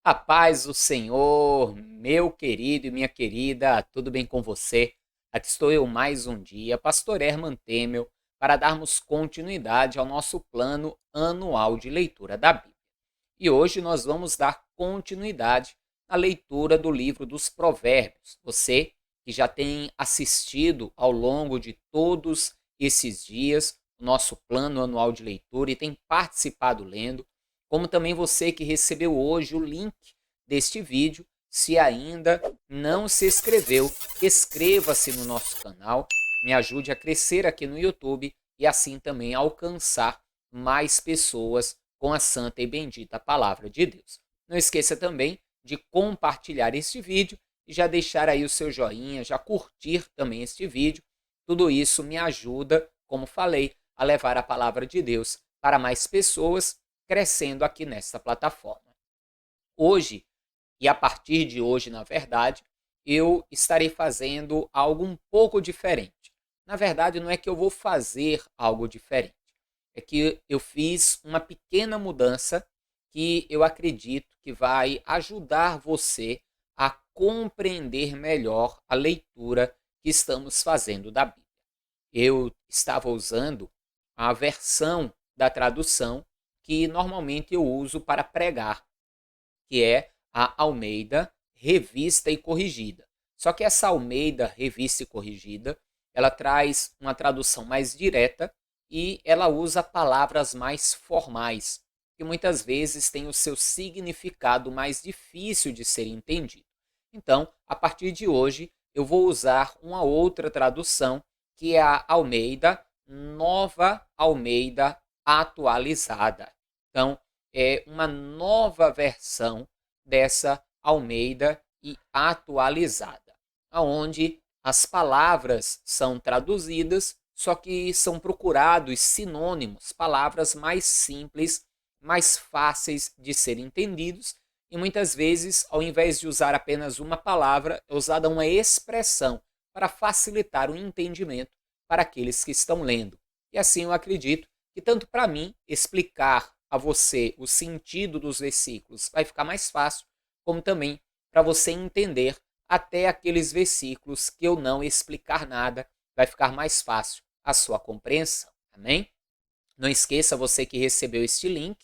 A paz do Senhor, meu querido e minha querida, tudo bem com você? Aqui estou eu mais um dia, Pastor Herman Temel, para darmos continuidade ao nosso plano anual de leitura da Bíblia. E hoje nós vamos dar continuidade à leitura do livro dos Provérbios. Você que já tem assistido ao longo de todos esses dias o nosso plano anual de leitura e tem participado lendo, como também você que recebeu hoje o link deste vídeo. Se ainda não se inscreveu, inscreva-se no nosso canal, me ajude a crescer aqui no YouTube e assim também alcançar mais pessoas com a santa e bendita palavra de Deus. Não esqueça também de compartilhar este vídeo e já deixar aí o seu joinha, já curtir também este vídeo. Tudo isso me ajuda, como falei, a levar a palavra de Deus para mais pessoas, crescendo aqui nesta plataforma. Hoje, e a partir de hoje, na verdade, eu estarei fazendo algo um pouco diferente. Na verdade, não é que eu vou fazer algo diferente, é que eu fiz uma pequena mudança que eu acredito que vai ajudar você a compreender melhor a leitura que estamos fazendo da Bíblia. Eu estava usando a versão da tradução que normalmente eu uso para pregar, que é a Almeida Revista e Corrigida. Só que essa Almeida Revista e Corrigida, ela traz uma tradução mais direta e ela usa palavras mais formais, que muitas vezes têm o seu significado mais difícil de ser entendido. Então, a partir de hoje, eu vou usar uma outra tradução, que é a Almeida, Nova Almeida Atualizada. Então, é uma nova versão dessa Almeida e atualizada, aonde as palavras são traduzidas, só que são procurados sinônimos, palavras mais simples, mais fáceis de serem entendidos, e muitas vezes, ao invés de usar apenas uma palavra, é usada uma expressão para facilitar o entendimento para aqueles que estão lendo. E assim eu acredito que tanto para mim explicar a você o sentido dos versículos vai ficar mais fácil, como também para você entender até aqueles versículos que eu não explicar nada, vai ficar mais fácil a sua compreensão. Amém? Não esqueça, você que recebeu este link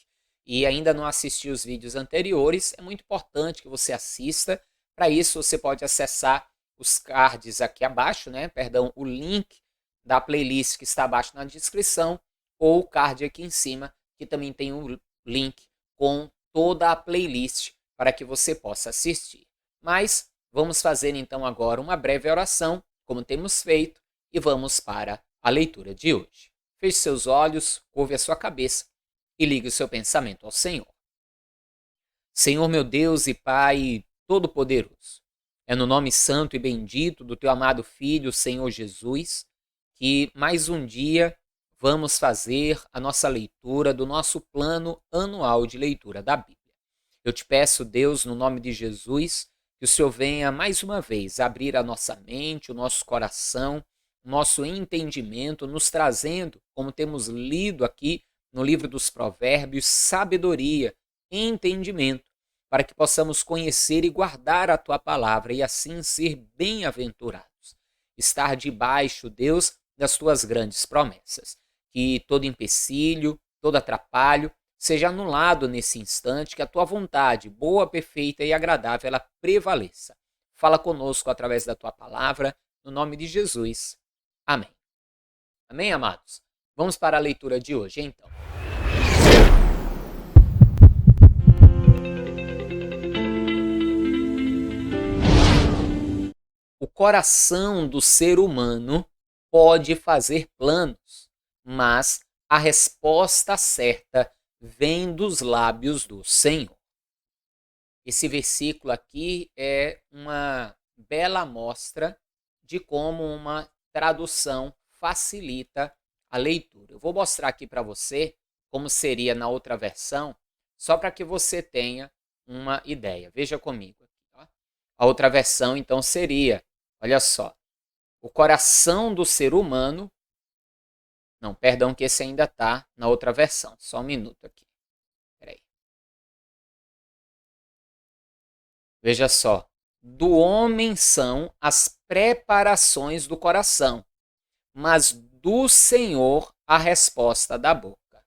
e ainda não assistiu os vídeos anteriores, é muito importante que você assista. Para isso, você pode acessar os cards aqui abaixo, Perdão, o link da playlist que está abaixo na descrição, ou o card aqui em cima, que também tem um link com toda a playlist para que você possa assistir. Mas vamos fazer então agora uma breve oração, como temos feito, e vamos para a leitura de hoje. Feche seus olhos, curve a sua cabeça e ligue o seu pensamento ao Senhor. Senhor, meu Deus e Pai Todo-Poderoso, é no nome santo e bendito do teu amado Filho, Senhor Jesus, que mais um dia vamos fazer a nossa leitura do nosso plano anual de leitura da Bíblia. Eu te peço, Deus, no nome de Jesus, que o Senhor venha mais uma vez abrir a nossa mente, o nosso coração, o nosso entendimento, nos trazendo, como temos lido aqui no livro dos Provérbios, sabedoria, entendimento, para que possamos conhecer e guardar a tua palavra e assim ser bem-aventurados. Estar debaixo, Deus, das tuas grandes promessas. Que todo empecilho, todo atrapalho seja anulado nesse instante, que a tua vontade, boa, perfeita e agradável, ela prevaleça. Fala conosco através da tua palavra, no nome de Jesus. Amém. Amém, amados? Vamos para a leitura de hoje, então. O coração do ser humano pode fazer planos, mas a resposta certa vem dos lábios do Senhor. Esse versículo aqui é uma bela amostra de como uma tradução facilita a leitura. Eu vou mostrar aqui para você como seria na outra versão, só para que você tenha uma ideia. Veja comigo. A outra versão, então, seria, olha só, o coração do ser humano. Não, perdão, que esse ainda está na outra versão. Só um minuto aqui. Peraí. Veja só, do homem são as preparações do coração, mas do Senhor a resposta da boca.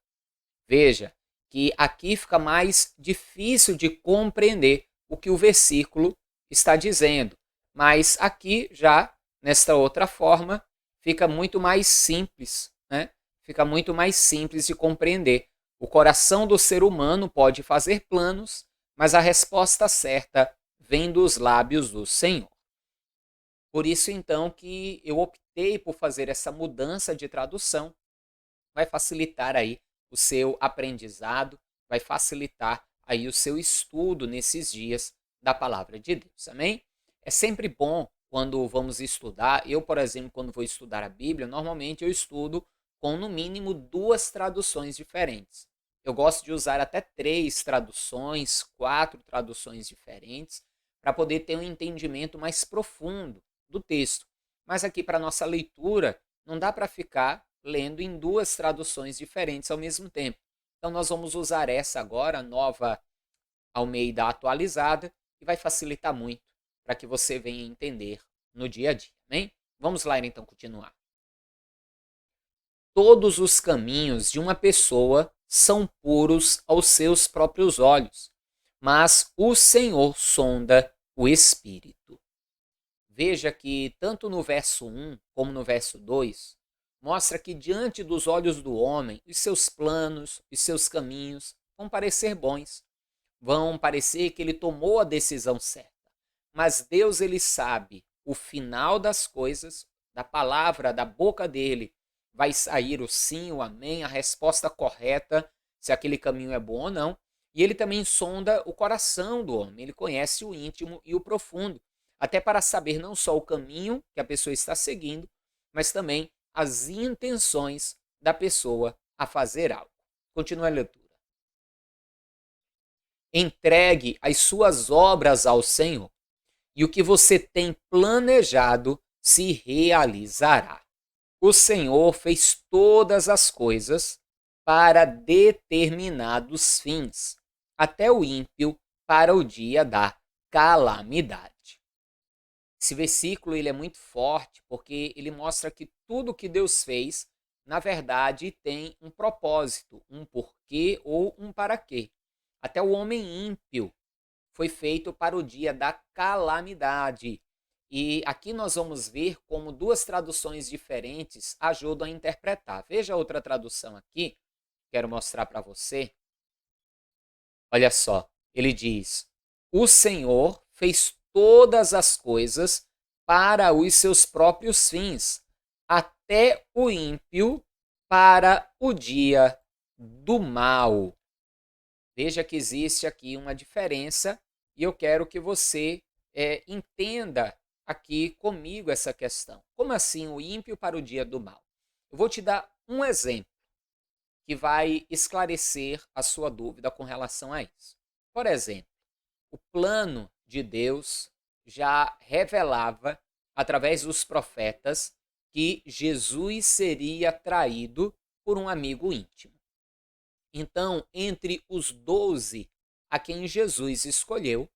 Veja que aqui fica mais difícil de compreender o que o versículo está dizendo, mas aqui já, nesta outra forma, fica muito mais simples, né? Fica muito mais simples de compreender. O coração do ser humano pode fazer planos, mas a resposta certa vem dos lábios do Senhor. Por isso, então, que eu optei por fazer essa mudança de tradução. Vai facilitar aí o seu aprendizado, vai facilitar aí o seu estudo nesses dias da palavra de Deus. Amém? É sempre bom quando vamos estudar. Eu, por exemplo, quando vou estudar a Bíblia, normalmente eu estudo com no mínimo 2 traduções diferentes. Eu gosto de usar até 3 traduções, 4 traduções diferentes, para poder ter um entendimento mais profundo do texto. Mas aqui para nossa leitura, não dá para ficar lendo em 2 traduções diferentes ao mesmo tempo. Então nós vamos usar essa agora, a nova Almeida atualizada, e vai facilitar muito para que você venha entender no dia a dia, amém? Vamos lá então continuar. Todos os caminhos de uma pessoa são puros aos seus próprios olhos, mas o Senhor sonda o espírito. Veja que tanto no verso 1 como no verso 2, mostra que diante dos olhos do homem, os seus planos, os seus caminhos vão parecer bons, vão parecer que ele tomou a decisão certa. Mas Deus, ele sabe o final das coisas, da palavra, da boca dele, vai sair o sim, o amém, a resposta correta, se aquele caminho é bom ou não. E ele também sonda o coração do homem, ele conhece o íntimo e o profundo, até para saber não só o caminho que a pessoa está seguindo, mas também as intenções da pessoa a fazer algo. Continua a leitura. Entregue as suas obras ao Senhor, e o que você tem planejado se realizará. O Senhor fez todas as coisas para determinados fins, até o ímpio para o dia da calamidade. Esse versículo ele é muito forte porque ele mostra que tudo que Deus fez, na verdade, tem um propósito, um porquê ou um para quê. Até o homem ímpio foi feito para o dia da calamidade. E aqui nós vamos ver como 2 traduções diferentes ajudam a interpretar. Veja outra tradução aqui, quero mostrar para você. Olha só, ele diz: o Senhor fez todas as coisas para os seus próprios fins, até o ímpio para o dia do mal. Veja que existe aqui uma diferença e eu quero que você entenda aqui comigo essa questão. Como assim o ímpio para o dia do mal? Eu vou te dar um exemplo que vai esclarecer a sua dúvida com relação a isso. Por exemplo, o plano de Deus já revelava, através dos profetas, que Jesus seria traído por um amigo íntimo. Então, entre os 12 a quem Jesus escolheu,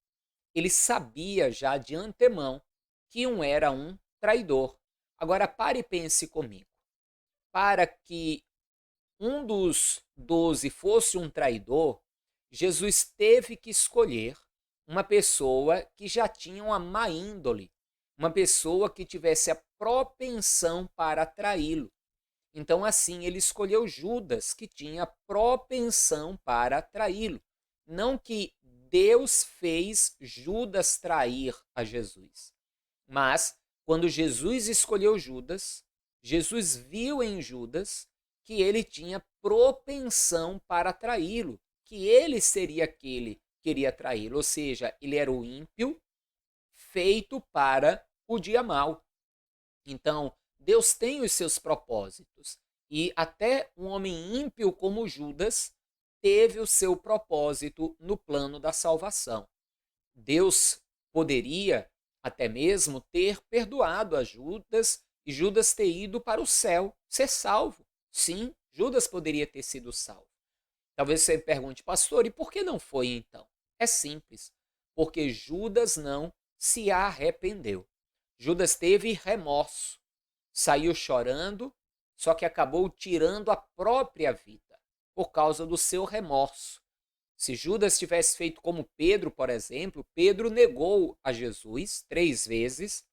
ele sabia já de antemão que um era um traidor. Agora, pare e pense comigo. Para que um dos 12 fosse um traidor, Jesus teve que escolher uma pessoa que já tinha uma má índole, uma pessoa que tivesse a propensão para traí-lo. Então, assim, ele escolheu Judas, que tinha propensão para traí-lo. Não que Deus fez Judas trair a Jesus, mas quando Jesus escolheu Judas, Jesus viu em Judas que ele tinha propensão para traí-lo, que ele seria aquele que iria traí-lo, ou seja, ele era o ímpio feito para o dia mau. Então, Deus tem os seus propósitos e até um homem ímpio como Judas teve o seu propósito no plano da salvação. Deus poderia até mesmo ter perdoado a Judas e Judas ter ido para o céu, ser salvo. Sim, Judas poderia ter sido salvo. Talvez você pergunte, pastor, e por que não foi então? É simples, porque Judas não se arrependeu. Judas teve remorso, saiu chorando, só que acabou tirando a própria vida por causa do seu remorso. Se Judas tivesse feito como Pedro, por exemplo, Pedro negou a Jesus 3 vezes,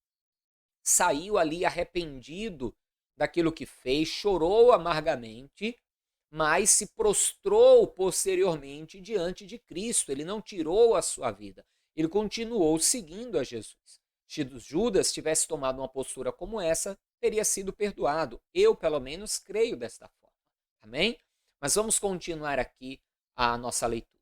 saiu ali arrependido daquilo que fez, chorou amargamente, mas se prostrou posteriormente diante de Cristo. Ele não tirou a sua vida, ele continuou seguindo a Jesus. Se Judas tivesse tomado uma postura como essa, teria sido perdoado. Eu, pelo menos, creio desta forma. Amém? Mas vamos continuar aqui a nossa leitura.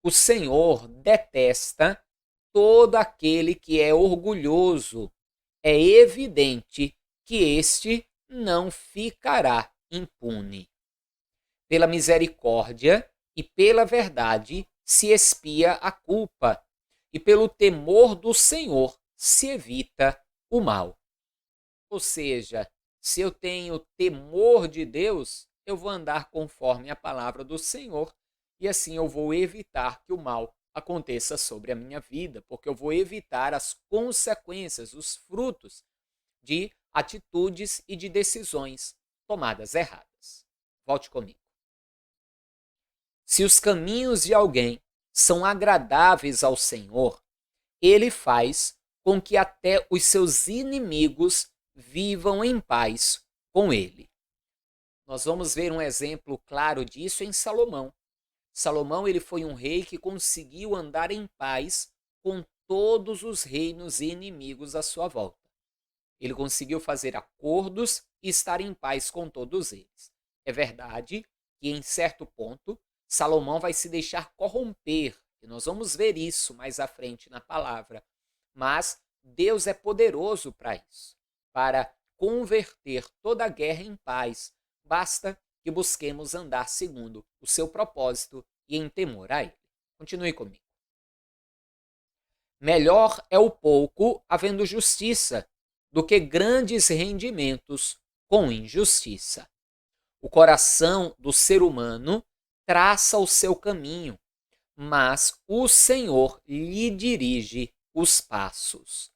O Senhor detesta todo aquele que é orgulhoso. É evidente que este não ficará impune. Pela misericórdia e pela verdade se expia a culpa, e pelo temor do Senhor se evita o mal. Ou seja, se eu tenho temor de Deus, eu vou andar conforme a palavra do Senhor, e assim eu vou evitar que o mal aconteça sobre a minha vida, porque eu vou evitar as consequências, os frutos de atitudes e de decisões tomadas erradas. Volte comigo. Se os caminhos de alguém são agradáveis ao Senhor, ele faz com que até os seus inimigos vivam em paz com ele. Nós vamos ver um exemplo claro disso em Salomão. Salomão, ele foi um rei que conseguiu andar em paz com todos os reinos e inimigos à sua volta. Ele conseguiu fazer acordos e estar em paz com todos eles. É verdade que, em certo ponto, Salomão vai se deixar corromper, e nós vamos ver isso mais à frente na palavra. Mas Deus é poderoso para isso, para converter toda a guerra em paz. Basta que busquemos andar segundo o seu propósito e em temor a ele. Continue comigo. Melhor é o pouco havendo justiça, do que grandes rendimentos com injustiça. O coração do ser humano traça o seu caminho, mas o Senhor lhe dirige os passos.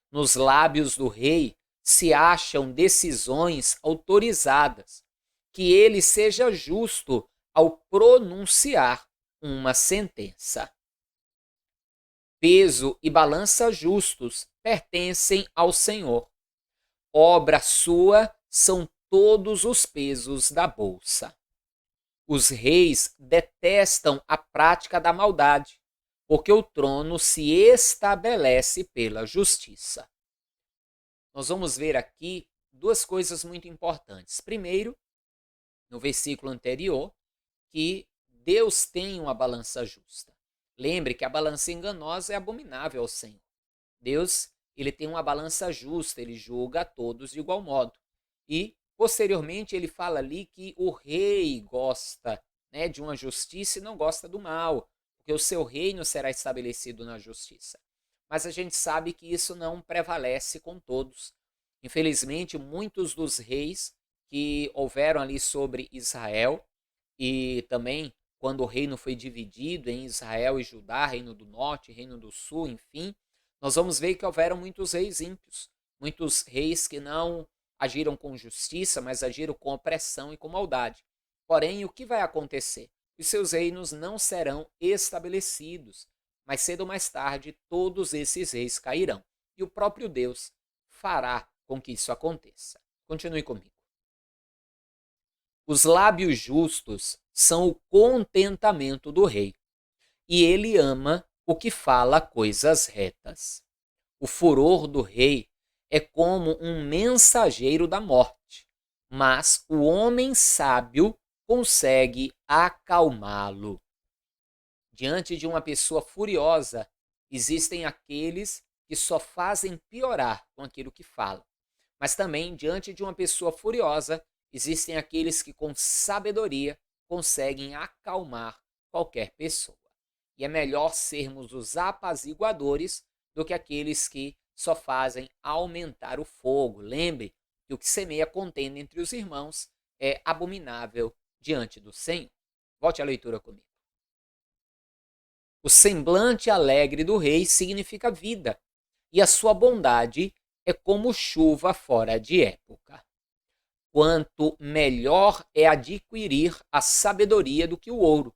Nos lábios do rei se acham decisões autorizadas, que ele seja justo ao pronunciar uma sentença. Peso e balança justos pertencem ao Senhor. Obra sua são todos os pesos da bolsa. Os reis detestam a prática da maldade, porque o trono se estabelece pela justiça. Nós vamos ver aqui duas coisas muito importantes. Primeiro, no versículo anterior, que Deus tem uma balança justa. Lembre que a balança enganosa é abominável ao Senhor. Deus, ele tem uma balança justa, ele julga a todos de igual modo. E, posteriormente, ele fala ali que o rei gosta, né, de uma justiça e não gosta do mal, porque o seu reino será estabelecido na justiça. Mas a gente sabe que isso não prevalece com todos. Infelizmente, muitos dos reis que houveram ali sobre Israel, e também quando o reino foi dividido em Israel e Judá, reino do norte, reino do sul, enfim, nós vamos ver que houveram muitos reis ímpios, muitos reis que não agiram com justiça, mas agiram com opressão e com maldade. Porém, o que vai acontecer? Os seus reinos não serão estabelecidos, mas cedo ou mais tarde todos esses reis cairão. E o próprio Deus fará com que isso aconteça. Continue comigo. Os lábios justos são o contentamento do rei, e ele ama o que fala coisas retas. O furor do rei é como um mensageiro da morte, mas o homem sábio consegue acalmá-lo. Diante de uma pessoa furiosa, existem aqueles que só fazem piorar com aquilo que falam. Mas também, diante de uma pessoa furiosa, existem aqueles que com sabedoria conseguem acalmar qualquer pessoa. E é melhor sermos os apaziguadores do que aqueles que só fazem aumentar o fogo. Lembre que o que semeia contenda entre os irmãos é abominável diante do Senhor. Volte à leitura comigo. O semblante alegre do rei significa vida, e a sua bondade é como chuva fora de época. Quanto melhor é adquirir a sabedoria do que o ouro,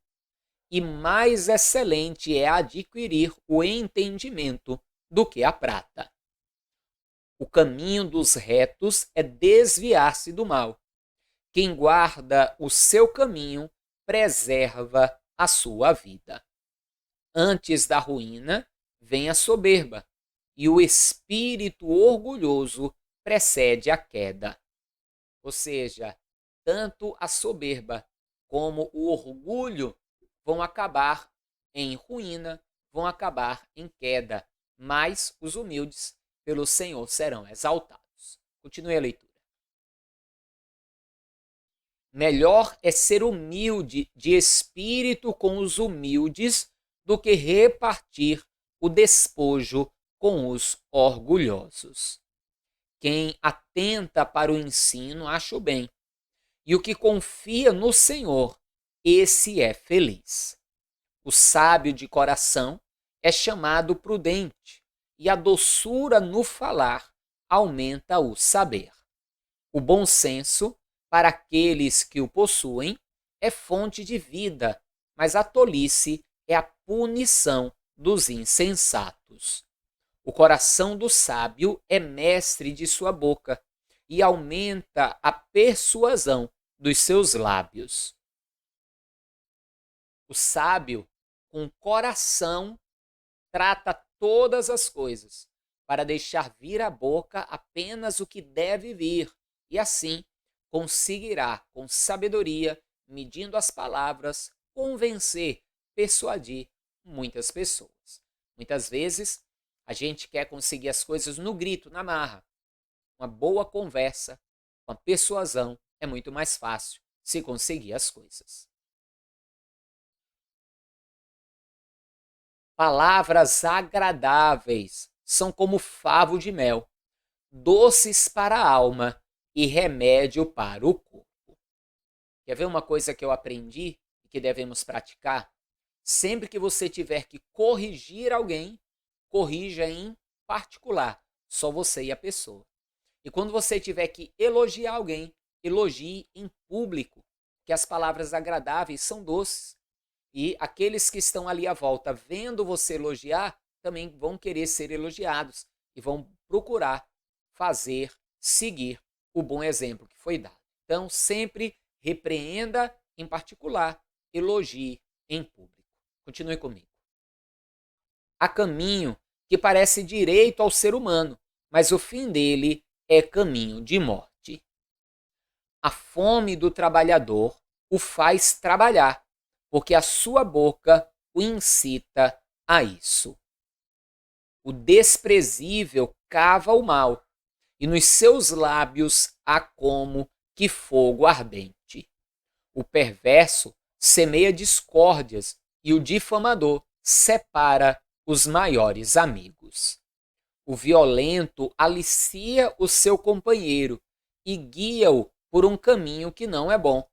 e mais excelente é adquirir o entendimento do que a prata. O caminho dos retos é desviar-se do mal. Quem guarda o seu caminho preserva a sua vida. Antes da ruína vem a soberba, e o espírito orgulhoso precede a queda. Ou seja, tanto a soberba como o orgulho vão acabar em ruína, vão acabar em queda, mas os humildes pelo Senhor serão exaltados. Continue a leitura. Melhor é ser humilde de espírito com os humildes do que repartir o despojo com os orgulhosos. Quem atenta para o ensino acha o bem, e o que confia no Senhor, esse é feliz. O sábio de coração é chamado prudente, e a doçura no falar aumenta o saber. O bom senso, para aqueles que o possuem, é fonte de vida, mas a tolice é a punição dos insensatos. O coração do sábio é mestre de sua boca e aumenta a persuasão dos seus lábios. O sábio, com coração, trata todas as coisas, para deixar vir à boca apenas o que deve vir, e assim conseguirá, com sabedoria, medindo as palavras, convencer, persuadir muitas pessoas. Muitas vezes, a gente quer conseguir as coisas no grito, na marra. Uma boa conversa, uma persuasão, é muito mais fácil se conseguir as coisas. Palavras agradáveis são como favo de mel, doces para a alma e remédio para o corpo. Quer ver uma coisa que eu aprendi e que devemos praticar? Sempre que você tiver que corrigir alguém, corrija em particular, só você e a pessoa. E quando você tiver que elogiar alguém, elogie em público, que as palavras agradáveis são doces. E aqueles que estão ali à volta vendo você elogiar, também vão querer ser elogiados e vão procurar fazer, seguir o bom exemplo que foi dado. Então, sempre repreenda em particular, elogie em público. Continue comigo. Há caminho que parece direito ao ser humano, mas o fim dele é caminho de morte. A fome do trabalhador o faz trabalhar, porque a sua boca o incita a isso. O desprezível cava o mal, e nos seus lábios há como que fogo ardente. O perverso semeia discórdias, e o difamador separa os maiores amigos. O violento alicia o seu companheiro e guia-o por um caminho que não é bom.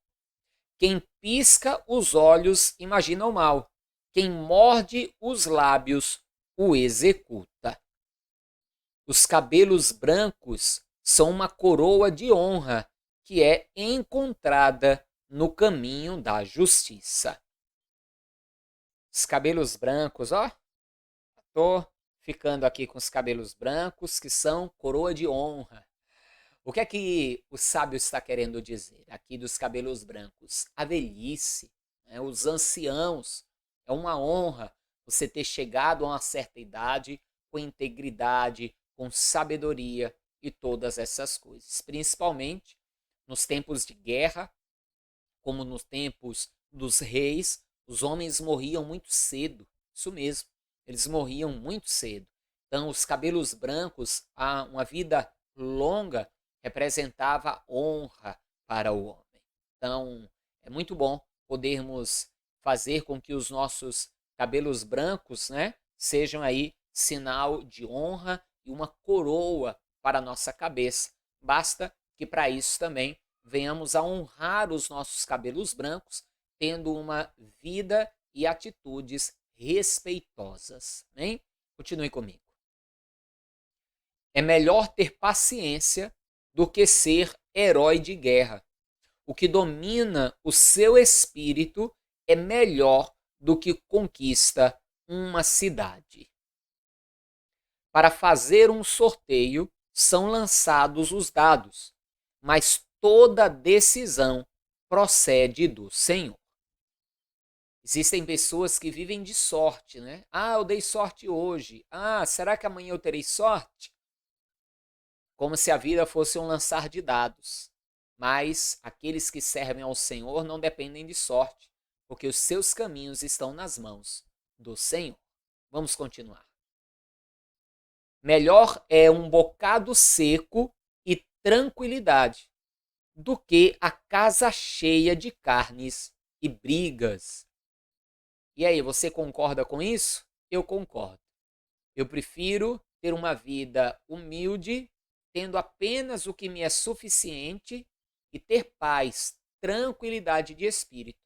Quem pisca os olhos imagina o mal. Quem morde os lábios o executa. Os cabelos brancos são uma coroa de honra que é encontrada no caminho da justiça. Os cabelos brancos, ó. Tô ficando aqui com os cabelos brancos, que são coroa de honra. O que é que o sábio está querendo dizer aqui dos cabelos brancos? A velhice, né? Os anciãos. É uma honra você ter chegado a uma certa idade com integridade, com sabedoria e todas essas coisas. Principalmente nos tempos de guerra, como nos tempos dos reis, os homens morriam muito cedo. Isso mesmo, eles morriam muito cedo. Então, os cabelos brancos, uma vida longa, representava honra para o homem. Então, é muito bom podermos fazer com que os nossos cabelos brancos, né, sejam aí sinal de honra e uma coroa para a nossa cabeça. Basta que para isso também venhamos a honrar os nossos cabelos brancos, tendo uma vida e atitudes respeitosas. Hein? Continue comigo. É melhor ter paciência do que ser herói de guerra. O que domina o seu espírito é melhor do que conquista uma cidade. Para fazer um sorteio, são lançados os dados, mas toda decisão procede do Senhor. Existem pessoas que vivem de sorte, né? Ah, eu dei sorte hoje. Ah, será que amanhã eu terei sorte? Como se a vida fosse um lançar de dados. Mas aqueles que servem ao Senhor não dependem de sorte, porque os seus caminhos estão nas mãos do Senhor. Vamos continuar. Melhor é um bocado seco e tranquilidade do que a casa cheia de carnes e brigas. E aí, você concorda com isso? Eu concordo. Eu prefiro ter uma vida humilde, tendo apenas o que me é suficiente e ter paz, tranquilidade de espírito,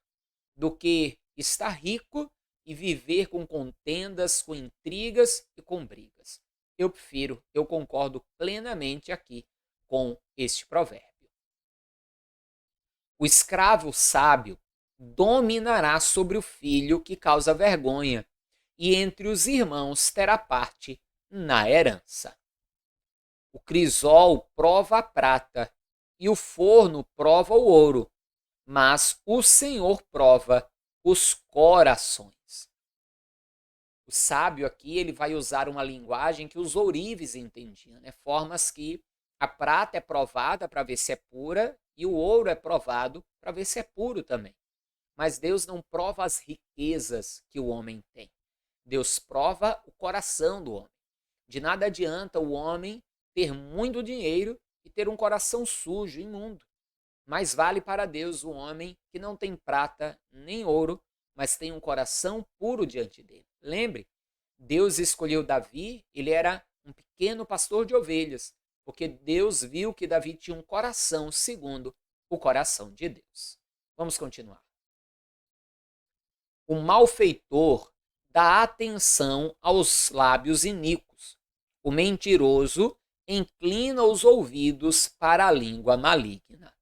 do que estar rico e viver com contendas, com intrigas e com brigas. Eu concordo plenamente aqui com este provérbio. O escravo sábio dominará sobre o filho que causa vergonha, e entre os irmãos terá parte na herança. O crisol prova a prata, e o forno prova o ouro, mas o Senhor prova os corações. O sábio aqui ele vai usar uma linguagem que os ourives entendiam, né? Formas que a prata é provada para ver se é pura e o ouro é provado para ver se é puro também. Mas Deus não prova as riquezas que o homem tem. Deus prova o coração do homem. De nada adianta o homem ter muito dinheiro e ter um coração sujo, imundo. Mais vale para Deus o homem que não tem prata nem ouro, mas tem um coração puro diante dele. Lembre, Deus escolheu Davi, ele era um pequeno pastor de ovelhas, porque Deus viu que Davi tinha um coração segundo o coração de Deus. Vamos continuar. O malfeitor dá atenção aos lábios iníquos. O mentiroso inclina os ouvidos para a língua maligna.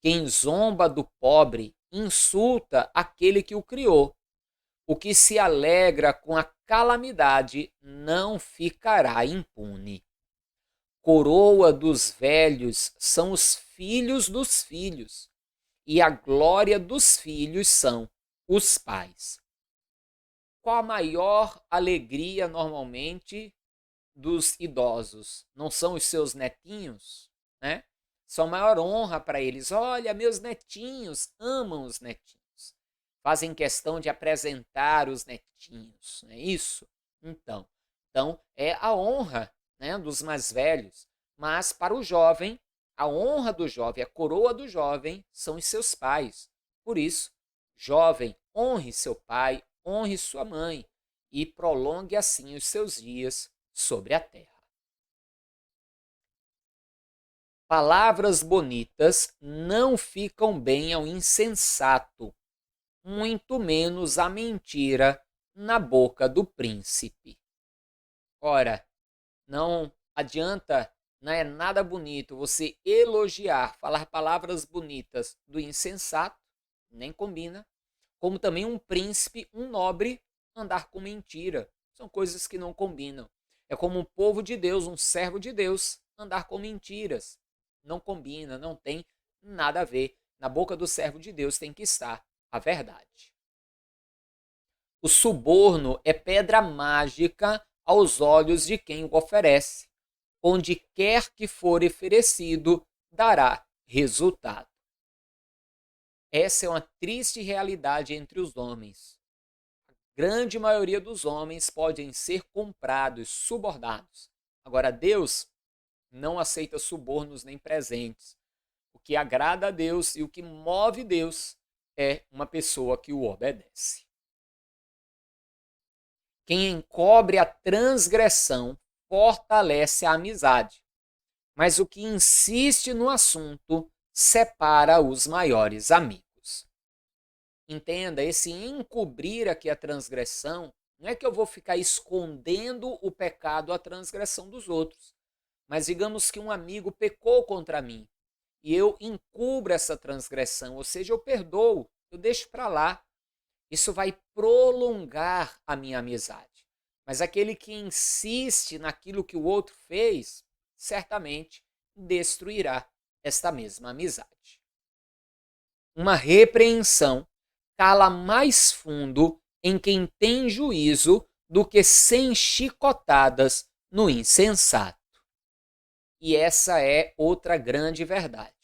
Quem zomba do pobre insulta aquele que o criou. O que se alegra com a calamidade não ficará impune. Coroa dos velhos são os filhos dos filhos, e a glória dos filhos são os pais. Qual a maior alegria normalmente dos idosos? Não são os seus netinhos, né? São maior honra para eles. Olha, meus netinhos, amam os netinhos. Fazem questão de apresentar os netinhos, não é isso? Então é a honra, né, dos mais velhos. Mas para o jovem, a honra do jovem, a coroa do jovem são os seus pais. Por isso, jovem, honre seu pai, honre sua mãe e prolongue assim os seus dias sobre a terra. Palavras bonitas não ficam bem ao insensato, muito menos a mentira na boca do príncipe. Ora, não adianta, não é nada bonito você elogiar, falar palavras bonitas do insensato, nem combina, como também um príncipe, um nobre, andar com mentira. São coisas que não combinam. É como um povo de Deus, um servo de Deus, andar com mentiras. Não combina, não tem nada a ver. Na boca do servo de Deus tem que estar a verdade. O suborno é pedra mágica aos olhos de quem o oferece. Onde quer que for oferecido, dará resultado. Essa é uma triste realidade entre os homens. A grande maioria dos homens podem ser comprados, subornados. Agora, Deus não aceita subornos nem presentes. O que agrada a Deus e o que move Deus é uma pessoa que o obedece. Quem encobre a transgressão fortalece a amizade, mas o que insiste no assunto separa os maiores amigos. Entenda, esse encobrir aqui a transgressão, não é que eu vou ficar escondendo o pecado, a transgressão dos outros. Mas digamos que um amigo pecou contra mim e eu encubro essa transgressão, ou seja, eu perdoo, eu deixo para lá. Isso vai prolongar a minha amizade. Mas aquele que insiste naquilo que o outro fez, certamente destruirá esta mesma amizade. Uma repreensão cala mais fundo em quem tem juízo do que 100 chicotadas no insensato. E essa é outra grande verdade.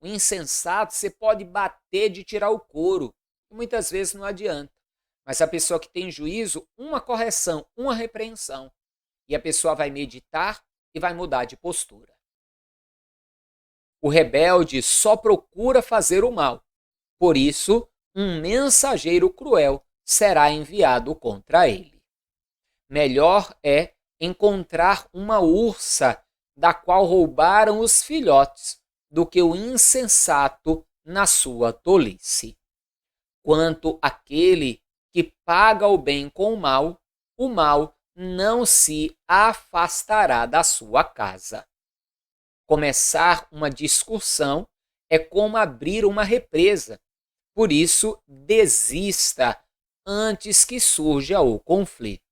O insensato você pode bater de tirar o couro, e muitas vezes não adianta. Mas a pessoa que tem juízo, uma correção, uma repreensão, e a pessoa vai meditar e vai mudar de postura. O rebelde só procura fazer o mal. Por isso, um mensageiro cruel será enviado contra ele. Melhor é encontrar uma ursa da qual roubaram os filhotes do que o insensato na sua tolice. Quanto àquele que paga o bem com o mal não se afastará da sua casa. Começar uma discussão é como abrir uma represa. Por isso, desista antes que surja o conflito.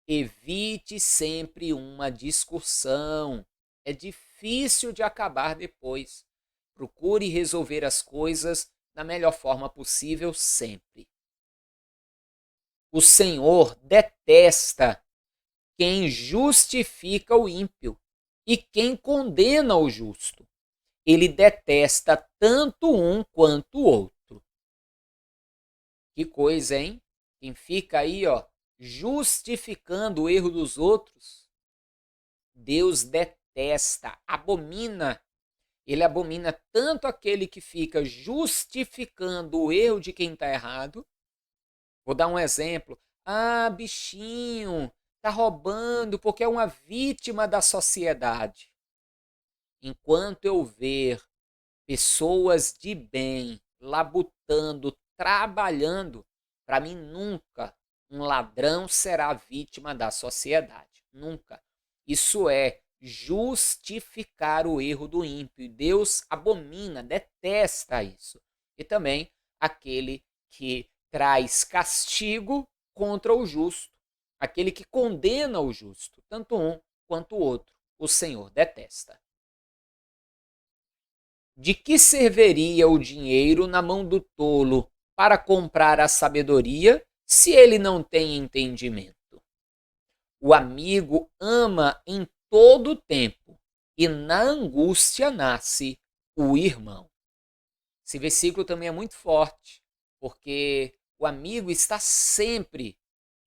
Evite sempre uma discussão. É difícil de acabar depois. Procure resolver as coisas da melhor forma possível sempre. O Senhor detesta quem justifica o ímpio e quem condena o justo. Ele detesta tanto um quanto o outro. Que coisa, hein? Quem fica aí, justificando o erro dos outros, Deus detesta, abomina. Ele abomina tanto aquele que fica justificando o erro de quem está errado. Vou dar um exemplo. Ah, bichinho, tá roubando porque é uma vítima da sociedade. Enquanto eu ver pessoas de bem labutando, trabalhando, para mim nunca um ladrão será vítima da sociedade. Nunca. Isso é justificar o erro do ímpio. Deus abomina, detesta isso. E também aquele que traz castigo contra o justo. Aquele que condena o justo, tanto um quanto o outro, o Senhor detesta. De que serviria o dinheiro na mão do tolo para comprar a sabedoria se ele não tem entendimento? O amigo ama em todo o tempo e na angústia nasce o irmão. Esse versículo também é muito forte, porque o amigo está sempre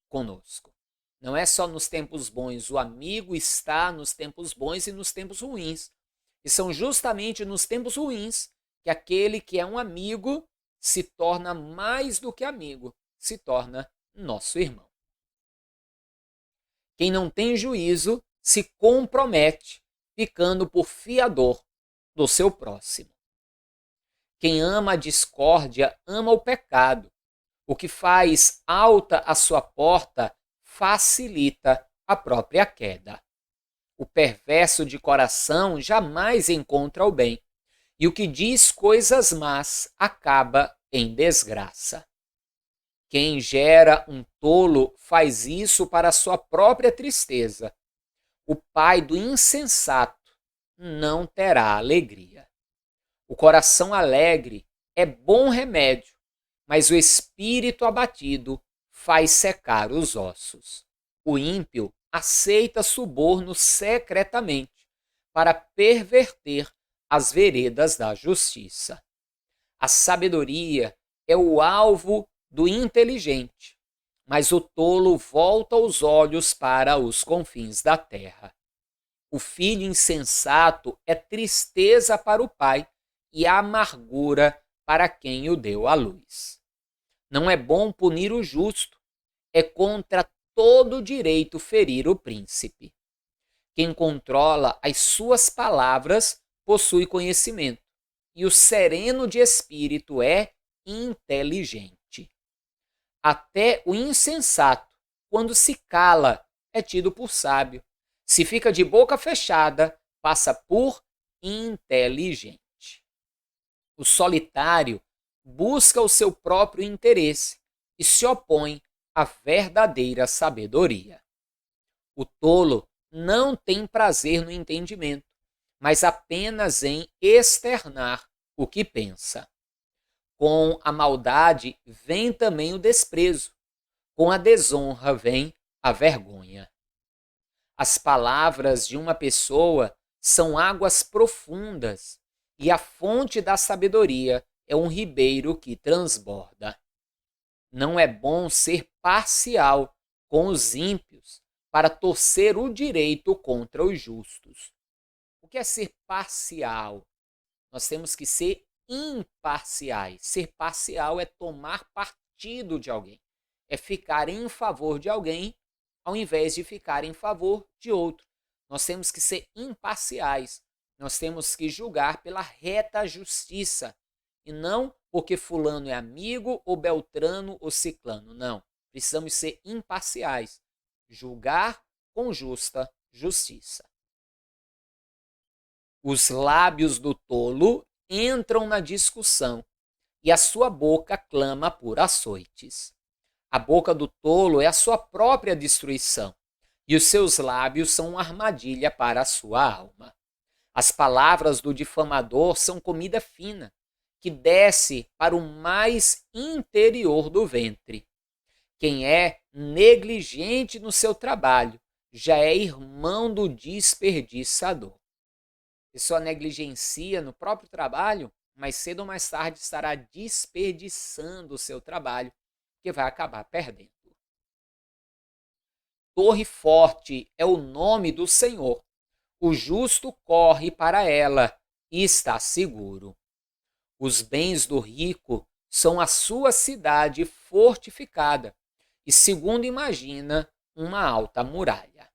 conosco. Não é só nos tempos bons, o amigo está nos tempos bons e nos tempos ruins. E são justamente nos tempos ruins que aquele que é um amigo se torna mais do que amigo, se torna nosso irmão. Quem não tem juízo se compromete, ficando por fiador do seu próximo. Quem ama a discórdia ama o pecado. O que faz alta a sua porta facilita a própria queda. O perverso de coração jamais encontra o bem, e o que diz coisas más acaba em desgraça. Quem gera um tolo faz isso para sua própria tristeza. O pai do insensato não terá alegria. O coração alegre é bom remédio, mas o espírito abatido faz secar os ossos. O ímpio aceita suborno secretamente para perverter as veredas da justiça. A sabedoria é o alvo do inteligente, mas o tolo volta os olhos para os confins da terra. O filho insensato é tristeza para o pai e amargura para quem o deu à luz. Não é bom punir o justo, é contra todo direito ferir o príncipe. Quem controla as suas palavras possui conhecimento, e o sereno de espírito é inteligente. Até o insensato, quando se cala, é tido por sábio. Se fica de boca fechada, passa por inteligente. O solitário busca o seu próprio interesse e se opõe à verdadeira sabedoria. O tolo não tem prazer no entendimento, mas apenas em externar o que pensa. Com a maldade vem também o desprezo, com a desonra vem a vergonha. As palavras de uma pessoa são águas profundas e a fonte da sabedoria é um ribeiro que transborda. Não é bom ser parcial com os ímpios para torcer o direito contra os justos. O que é ser parcial? Nós temos que ser imparciais. Ser parcial é tomar partido de alguém, é ficar em favor de alguém ao invés de ficar em favor de outro. Nós temos que ser imparciais. Nós temos que julgar pela reta justiça e não porque fulano é amigo ou beltrano ou ciclano. Não, precisamos ser imparciais. Julgar com justa justiça. Os lábios do tolo entram na discussão e a sua boca clama por açoites. A boca do tolo é a sua própria destruição e os seus lábios são uma armadilha para a sua alma. As palavras do difamador são comida fina, que desce para o mais interior do ventre. Quem é negligente no seu trabalho já é irmão do desperdiçador. A pessoa negligencia no próprio trabalho, mais cedo ou mais tarde estará desperdiçando o seu trabalho, que vai acabar perdendo. Torre forte é o nome do Senhor. O justo corre para ela e está seguro. Os bens do rico são a sua cidade fortificada e, segundo imagina, uma alta muralha.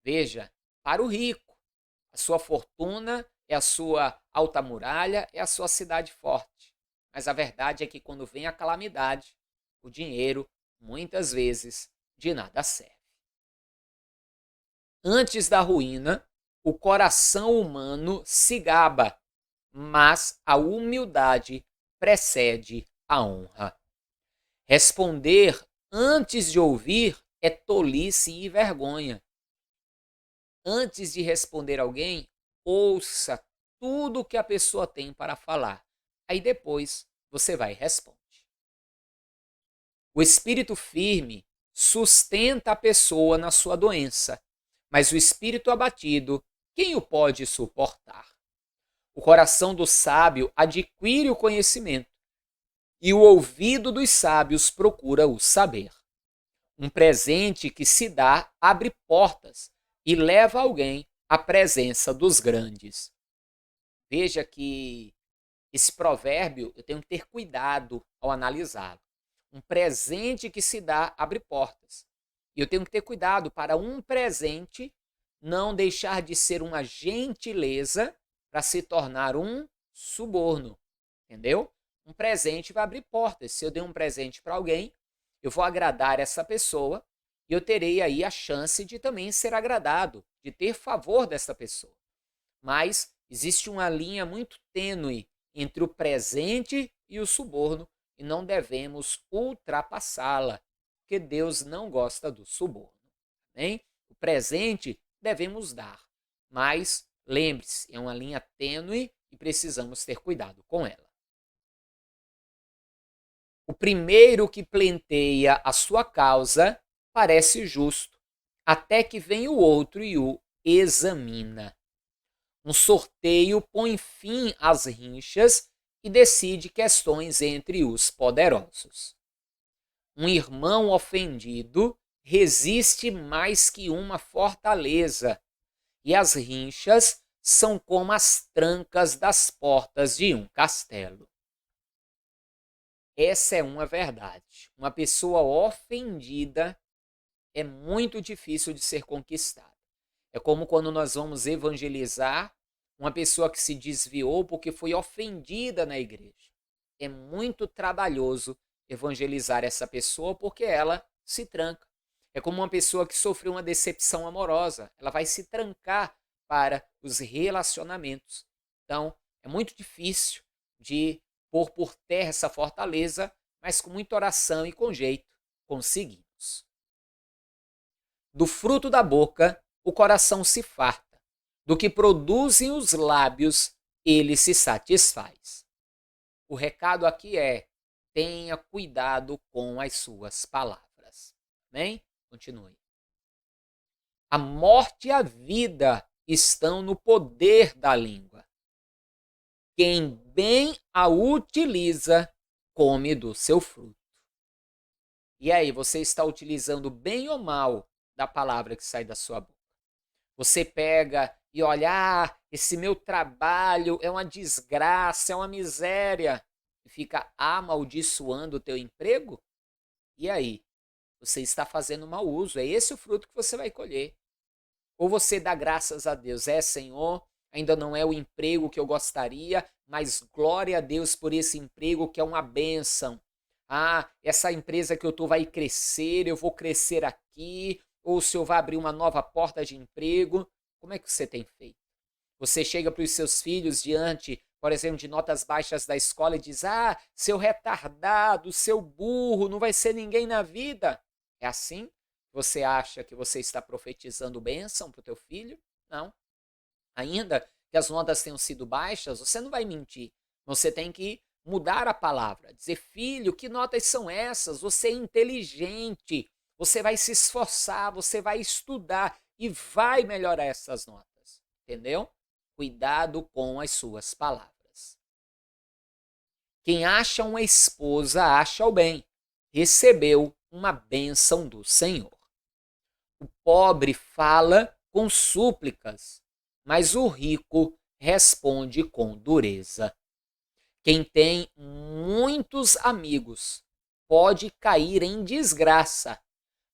Veja, para o rico, a sua fortuna é a sua alta muralha, é a sua cidade forte. Mas a verdade é que quando vem a calamidade, o dinheiro, muitas vezes, de nada serve. Antes da ruína, o coração humano se gaba, mas a humildade precede a honra. Responder antes de ouvir é tolice e vergonha. Antes de responder alguém, ouça tudo o que a pessoa tem para falar. Aí depois você vai e responde. O espírito firme sustenta a pessoa na sua doença, mas o espírito abatido, quem o pode suportar? O coração do sábio adquire o conhecimento e o ouvido dos sábios procura o saber. Um presente que se dá abre portas e leva alguém à presença dos grandes. Veja que esse provérbio eu tenho que ter cuidado ao analisá-lo. Um presente que se dá abre portas. E eu tenho que ter cuidado para um presente não deixar de ser uma gentileza para se tornar um suborno. Entendeu? Um presente vai abrir portas. Se eu der um presente para alguém, eu vou agradar essa pessoa e eu terei aí a chance de também ser agradado, de ter favor dessa pessoa. Mas existe uma linha muito tênue entre o presente e o suborno e não devemos ultrapassá-la, porque Deus não gosta do suborno. Bem? O presente devemos dar, mas lembre-se, é uma linha tênue e precisamos ter cuidado com ela. O primeiro que pleiteia a sua causa parece justo, até que vem o outro e o examina. Um sorteio põe fim às rinchas e decide questões entre os poderosos. Um irmão ofendido resiste mais que uma fortaleza, e as rinchas são como as trancas das portas de um castelo. Essa é uma verdade. Uma pessoa ofendida é muito difícil de ser conquistada. É como quando nós vamos evangelizar uma pessoa que se desviou porque foi ofendida na igreja. é muito trabalhoso evangelizar essa pessoa porque ela se tranca. É como uma pessoa que sofreu uma decepção amorosa, ela vai se trancar para os relacionamentos. Então, é muito difícil de pôr por terra essa fortaleza, mas com muita oração e com jeito conseguimos. Do fruto da boca o coração se farta, do que produzem os lábios ele se satisfaz. O recado aqui é: tenha cuidado com as suas palavras. Amém? Continue. A morte e a vida estão no poder da língua. Quem bem a utiliza, come do seu fruto. E aí, você está utilizando bem ou mal da palavra que sai da sua boca? Você pega e olha, esse meu trabalho é uma desgraça, é uma miséria, e fica amaldiçoando o teu emprego? E aí? Você está fazendo mau uso, é esse o fruto que você vai colher. Ou você dá graças a Deus, Senhor, ainda não é o emprego que eu gostaria, mas glória a Deus por esse emprego que é uma bênção. Essa empresa que eu estou vai crescer, eu vou crescer aqui, ou o Senhor vai abrir uma nova porta de emprego. Como é que você tem feito? Você chega para os seus filhos diante, por exemplo, de notas baixas da escola e diz: seu retardado, seu burro, não vai ser ninguém na vida. É assim? Você acha que você está profetizando bênção para o teu filho? Não. Ainda que as notas tenham sido baixas, você não vai mentir. Você tem que mudar a palavra. Dizer: filho, que notas são essas? Você é inteligente. Você vai se esforçar, você vai estudar e vai melhorar essas notas. Entendeu? Cuidado com as suas palavras. Quem acha uma esposa acha o bem. Recebeu uma bênção do Senhor. O pobre fala com súplicas, mas o rico responde com dureza. Quem tem muitos amigos pode cair em desgraça,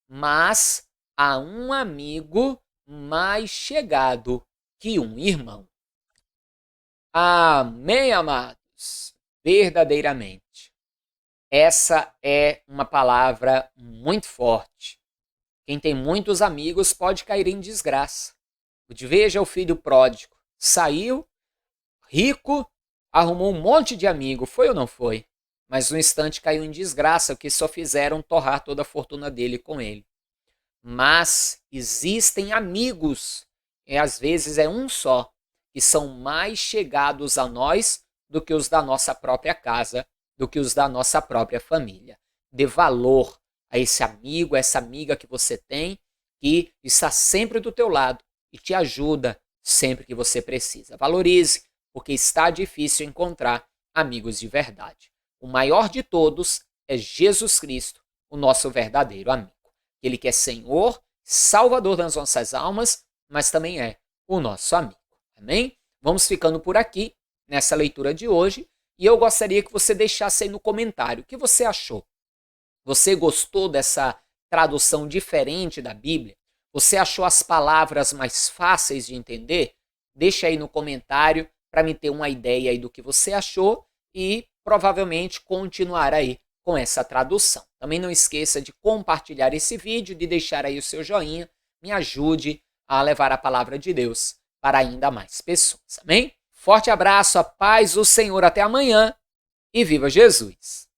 mas há um amigo mais chegado que um irmão. Amém, amados? Verdadeiramente. Essa é uma palavra muito forte. Quem tem muitos amigos pode cair em desgraça. Veja o filho pródigo. Saiu, rico, arrumou um monte de amigo. Foi ou não foi? Mas no instante caiu em desgraça, porque só fizeram torrar toda a fortuna dele com ele. Mas existem amigos, e às vezes é um só, que são mais chegados a nós do que os da nossa própria casa, do que os da nossa própria família. Dê valor a esse amigo, a essa amiga que você tem, que está sempre do teu lado e te ajuda sempre que você precisa. Valorize, porque está difícil encontrar amigos de verdade. O maior de todos é Jesus Cristo, o nosso verdadeiro amigo. Ele que é Senhor, Salvador das nossas almas, mas também é o nosso amigo. Amém? Vamos ficando por aqui nessa leitura de hoje e eu gostaria que você deixasse aí no comentário o que você achou. Você gostou dessa tradução diferente da Bíblia? Você achou as palavras mais fáceis de entender? Deixa aí no comentário para me ter uma ideia aí do que você achou e provavelmente continuar aí com essa tradução. Também não esqueça de compartilhar esse vídeo, de deixar aí o seu joinha, me ajude a levar a palavra de Deus para ainda mais pessoas. Amém? Forte abraço, a paz do Senhor, até amanhã e viva Jesus!